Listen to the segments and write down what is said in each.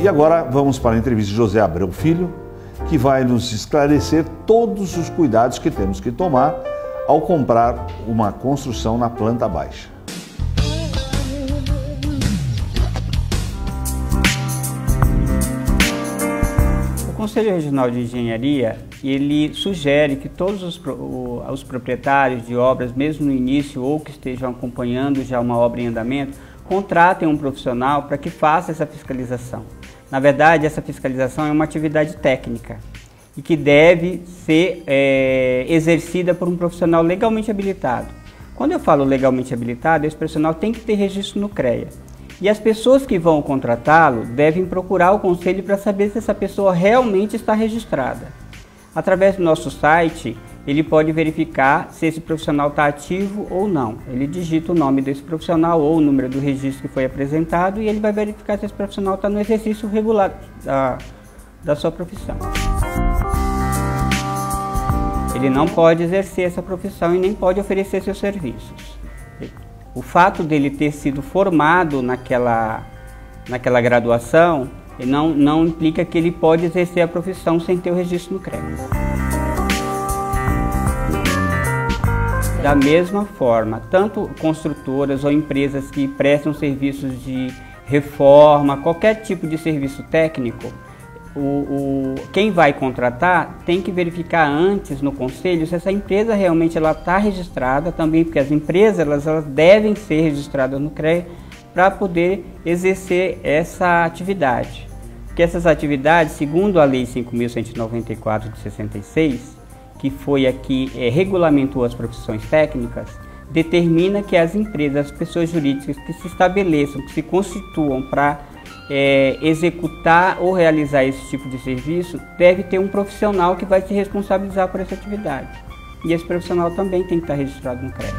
E agora vamos para a entrevista de José Abreu Filho, que vai nos esclarecer todos os cuidados que temos que tomar ao comprar uma construção na planta baixa. O Conselho Regional de Engenharia, ele sugere que todos os proprietários de obras, mesmo no início ou que estejam acompanhando já uma obra em andamento, contratem um profissional para que faça essa fiscalização. Na verdade, essa fiscalização é uma atividade técnica e que deve ser exercida por um profissional legalmente habilitado. Quando eu falo legalmente habilitado, esse profissional tem que ter registro no CREA. E as pessoas que vão contratá-lo devem procurar o conselho para saber se essa pessoa realmente está registrada. Através do nosso site, ele pode verificar se esse profissional está ativo ou não. Ele digita o nome desse profissional ou o número do registro que foi apresentado e ele vai verificar se esse profissional está no exercício regular da sua profissão. Ele não pode exercer essa profissão e nem pode oferecer seus serviços. O fato dele ter sido formado naquela graduação não implica que ele pode exercer a profissão sem ter o registro no CREA. Da mesma forma, tanto construtoras ou empresas que prestam serviços de reforma, qualquer tipo de serviço técnico, quem vai contratar tem que verificar antes no conselho se essa empresa realmente está registrada também, porque as empresas elas devem ser registradas no CREA para poder exercer essa atividade. Porque essas atividades, segundo a Lei 5.194 de 66, que foi a que regulamentou as profissões técnicas, determina que as empresas, as pessoas jurídicas que se estabeleçam, que se constituam para executar ou realizar esse tipo de serviço, deve ter um profissional que vai se responsabilizar por essa atividade. E esse profissional também tem que estar registrado no CREA.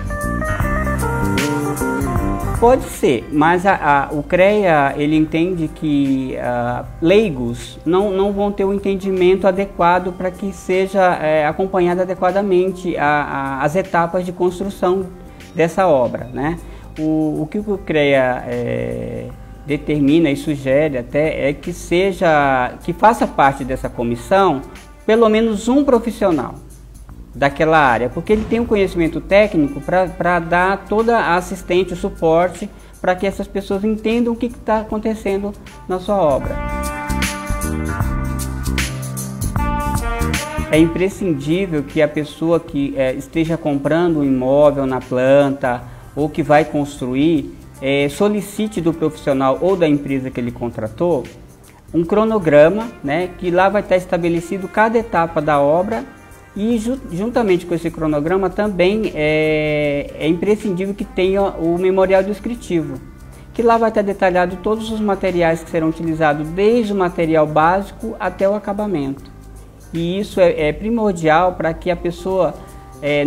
Pode ser, mas o CREA ele entende que leigos não vão ter o entendimento adequado para que seja acompanhado adequadamente as etapas de construção dessa obra, né? O que o CREA determina e sugere até é que faça parte dessa comissão pelo menos um profissional daquela área, porque ele tem um conhecimento técnico para dar toda a assistência, o suporte, para que essas pessoas entendam o que está acontecendo na sua obra. É imprescindível que a pessoa que esteja comprando um imóvel na planta ou que vai construir, solicite do profissional ou da empresa que ele contratou um cronograma, né, que lá vai estar estabelecido cada etapa da obra. E juntamente com esse cronograma também é imprescindível que tenha o memorial descritivo, que lá vai estar detalhado todos os materiais que serão utilizados, desde o material básico até o acabamento. E isso é primordial para que a pessoa,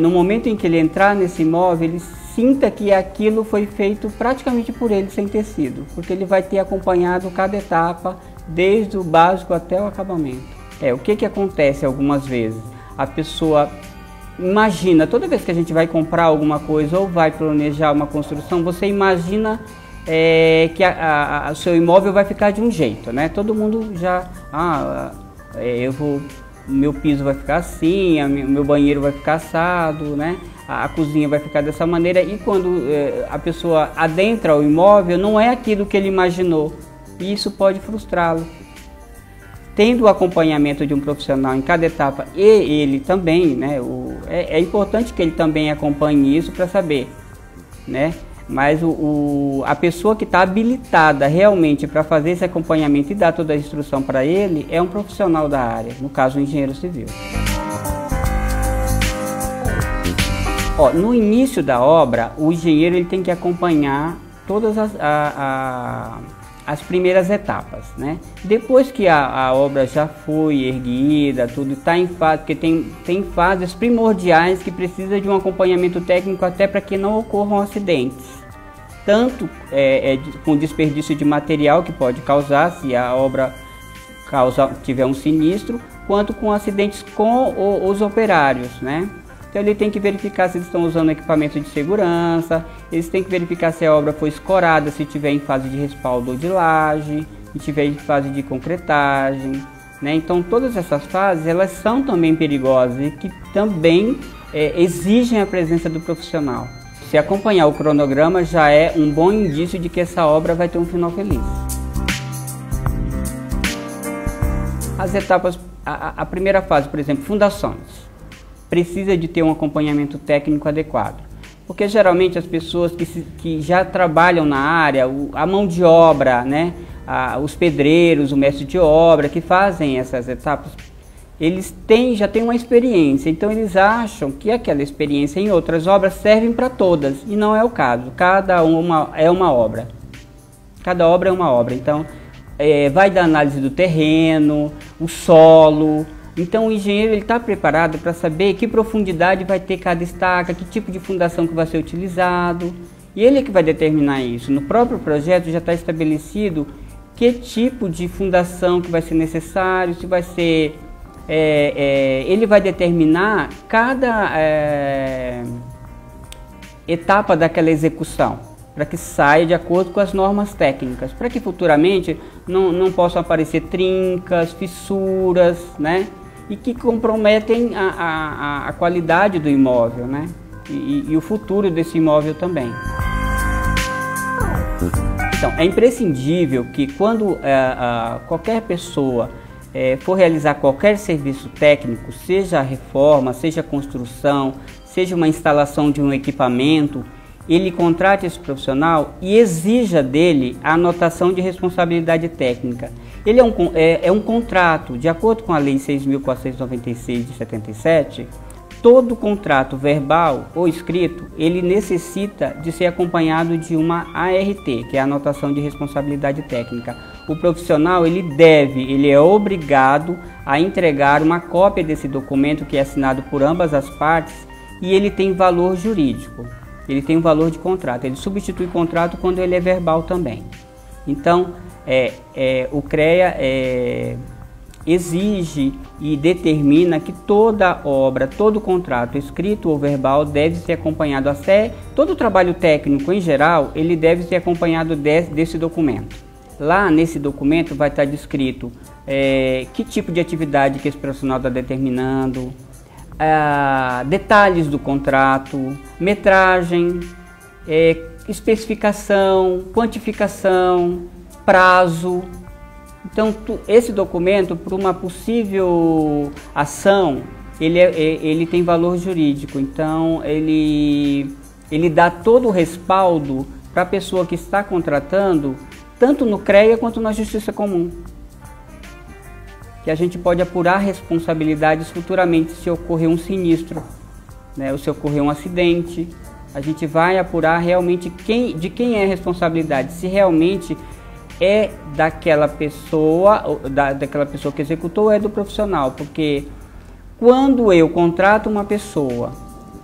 no momento em que ele entrar nesse imóvel, ele sinta que aquilo foi feito praticamente por ele, sem tecido, porque ele vai ter acompanhado cada etapa, desde o básico até o acabamento. O que acontece algumas vezes? A pessoa imagina, toda vez que a gente vai comprar alguma coisa ou vai planejar uma construção, você imagina que o seu imóvel vai ficar de um jeito, né? Todo mundo já, meu piso vai ficar assim, meu banheiro vai ficar assado, né? A cozinha vai ficar dessa maneira, e quando a pessoa adentra o imóvel, não é aquilo que ele imaginou, e isso pode frustrá-lo. Tendo o acompanhamento de um profissional em cada etapa, e ele também, né, é importante que ele também acompanhe isso para saber, né? Mas a pessoa que está habilitada realmente para fazer esse acompanhamento e dar toda a instrução para ele é um profissional da área, no caso o engenheiro civil. No início da obra, o engenheiro ele tem que acompanhar todas as primeiras etapas, né? Depois que a obra já foi erguida, tudo está em fase, porque tem fases primordiais que precisa de um acompanhamento técnico até para que não ocorram acidentes, tanto com desperdício de material que pode causar se a obra tiver um sinistro, quanto com acidentes com os operários, né? Então ele tem que verificar se eles estão usando equipamento de segurança, eles têm que verificar se a obra foi escorada, se estiver em fase de respaldo ou de laje, a gente vê fase de concretagem, né? Então todas essas fases, elas são também perigosas e que também exigem a presença do profissional. Se acompanhar o cronograma já é um bom indício de que essa obra vai ter um final feliz. As etapas, a primeira fase, por exemplo, fundações, precisa de ter um acompanhamento técnico adequado. Porque geralmente as pessoas que já trabalham na área, a mão de obra, né, os pedreiros, o mestre de obra que fazem essas etapas, eles já têm uma experiência, então eles acham que aquela experiência em outras obras servem para todas, e não é o caso. Cada uma é uma obra. Cada obra é uma obra. Então, vai da análise do terreno, o solo. Então, o engenheiro está preparado para saber que profundidade vai ter cada estaca, que tipo de fundação que vai ser utilizado. E ele é que vai determinar isso. No próprio projeto já está estabelecido que tipo de fundação que vai ser necessário, se vai ser... ele vai determinar cada etapa daquela execução, para que saia de acordo com as normas técnicas, para que futuramente não possam aparecer trincas, fissuras, né? E que comprometem a qualidade do imóvel, né? E o futuro desse imóvel também. Então, é imprescindível que quando qualquer pessoa for realizar qualquer serviço técnico, seja a reforma, seja a construção, seja uma instalação de um equipamento, ele contrate esse profissional e exija dele a anotação de responsabilidade técnica. Ele é um contrato, de acordo com a Lei 6.496 de 77, todo contrato verbal ou escrito, ele necessita de ser acompanhado de uma ART, que é a anotação de responsabilidade técnica. O profissional, ele é obrigado a entregar uma cópia desse documento que é assinado por ambas as partes e ele tem valor jurídico, ele tem um valor de contrato, ele substitui contrato quando ele é verbal também. Então, o CREA exige e determina que toda obra, todo contrato, escrito ou verbal, deve ser acompanhado todo o trabalho técnico em geral, ele deve ser acompanhado desse documento. Lá nesse documento vai estar descrito que tipo de atividade que esse profissional está determinando, detalhes do contrato, metragem, especificação, quantificação, prazo. Então, esse documento, para uma possível ação, ele tem valor jurídico. Então, ele dá todo o respaldo para a pessoa que está contratando, tanto no CREA quanto na Justiça Comum. Que a gente pode apurar responsabilidades futuramente se ocorrer um sinistro, né, ou se ocorrer um acidente. A gente vai apurar realmente de quem é a responsabilidade, se realmente é daquela pessoa, daquela pessoa que executou, ou é do profissional. Porque quando eu contrato uma pessoa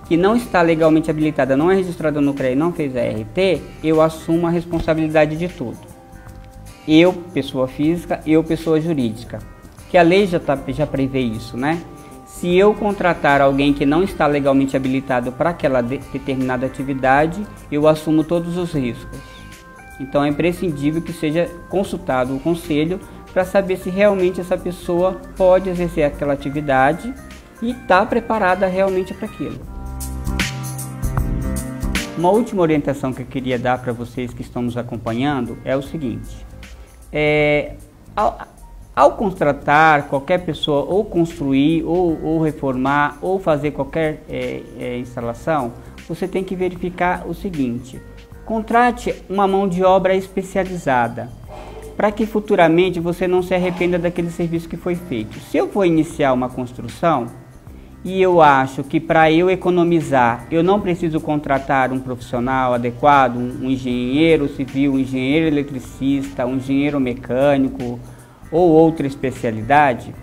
que não está legalmente habilitada, não é registrada no CREA, não fez a ART, eu assumo a responsabilidade de tudo. Eu, pessoa física, eu, pessoa jurídica. Que a lei já prevê isso, né? Se eu contratar alguém que não está legalmente habilitado para aquela determinada atividade, eu assumo todos os riscos. Então é imprescindível que seja consultado o conselho para saber se realmente essa pessoa pode exercer aquela atividade e está preparada realmente para aquilo. Uma última orientação que eu queria dar para vocês que estão nos acompanhando é o seguinte: ao contratar qualquer pessoa, ou construir, ou reformar, ou fazer qualquer instalação, você tem que verificar o seguinte: contrate uma mão de obra especializada, para que futuramente você não se arrependa daquele serviço que foi feito. Se eu for iniciar uma construção e eu acho que para eu economizar, eu não preciso contratar um profissional adequado, um engenheiro civil, um engenheiro eletricista, um engenheiro mecânico ou outra especialidade,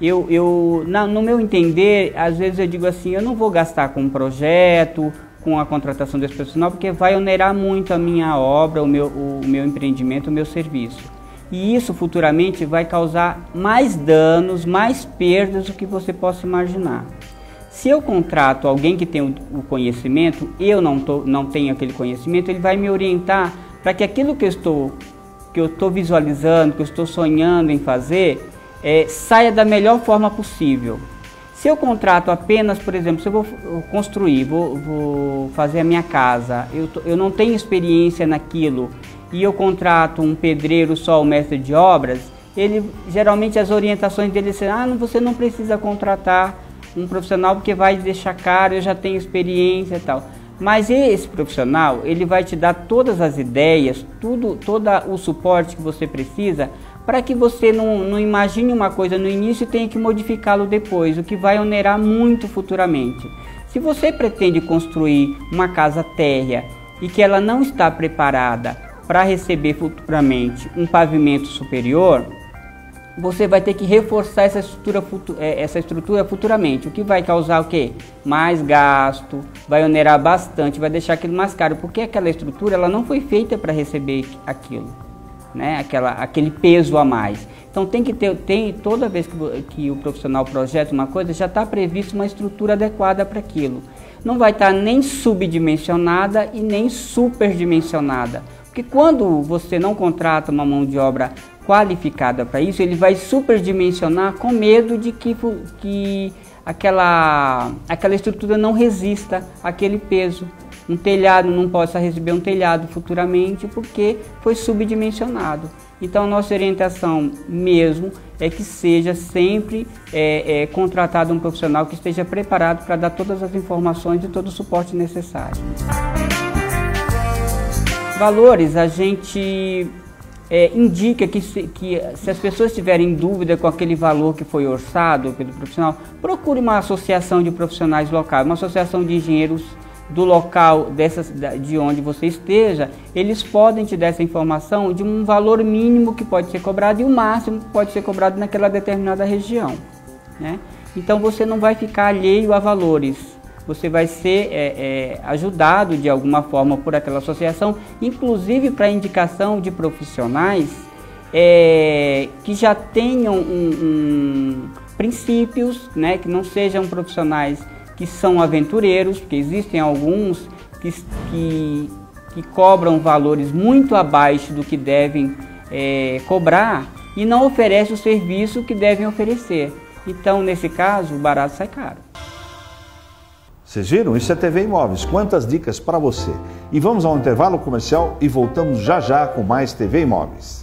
no meu entender, às vezes eu digo assim, eu não vou gastar com um projeto, com a contratação desse profissional, porque vai onerar muito a minha obra, o meu empreendimento, o meu serviço. E isso futuramente vai causar mais danos, mais perdas do que você possa imaginar. Se eu contrato alguém que tem o conhecimento, eu não tenho aquele conhecimento, ele vai me orientar para que aquilo que eu estou eu estou visualizando, que eu estou sonhando em fazer, saia da melhor forma possível. Se eu contrato apenas, por exemplo, se eu vou construir, vou fazer a minha casa, eu não tenho experiência naquilo e eu contrato um pedreiro só, o mestre de obras, geralmente as orientações dele são, você não precisa contratar um profissional porque vai deixar caro, eu já tenho experiência e tal. Mas esse profissional, ele vai te dar todas as ideias, todo o suporte que você precisa para que você não imagine uma coisa no início e tenha que modificá-lo depois, o que vai onerar muito futuramente. Se você pretende construir uma casa térrea e que ela não está preparada para receber futuramente um pavimento superior, você vai ter que reforçar essa estrutura futuramente, o que vai causar o quê? Mais gasto, vai onerar bastante, vai deixar aquilo mais caro, porque aquela estrutura ela não foi feita para receber aquilo, né? Aquele peso a mais. Então tem que ter, toda vez que o profissional projeta uma coisa, já está previsto uma estrutura adequada para aquilo. Não vai estar nem subdimensionada e nem superdimensionada, porque quando você não contrata uma mão de obra qualificada para isso, ele vai superdimensionar com medo de que aquela estrutura não resista àquele peso. Um telhado não possa receber um telhado futuramente porque foi subdimensionado. Então, nossa orientação mesmo é que seja sempre contratado um profissional que esteja preparado para dar todas as informações e todo o suporte necessário. Valores, a gente indica que se as pessoas tiverem dúvida com aquele valor que foi orçado pelo profissional, procure uma associação de profissionais local, uma associação de engenheiros do local de onde você esteja. Eles podem te dar essa informação de um valor mínimo que pode ser cobrado e o máximo que pode ser cobrado naquela determinada região, né? Então você não vai ficar alheio a valores, você vai ser ajudado de alguma forma por aquela associação, inclusive para indicação de profissionais que já tenham princípios, né, que não sejam profissionais que são aventureiros, porque existem alguns que cobram valores muito abaixo do que devem cobrar e não oferecem o serviço que devem oferecer. Então, nesse caso, o barato sai caro. Vocês viram? Isso é TV Imóveis. Quantas dicas para você. E vamos ao intervalo comercial e voltamos já já com mais TV Imóveis.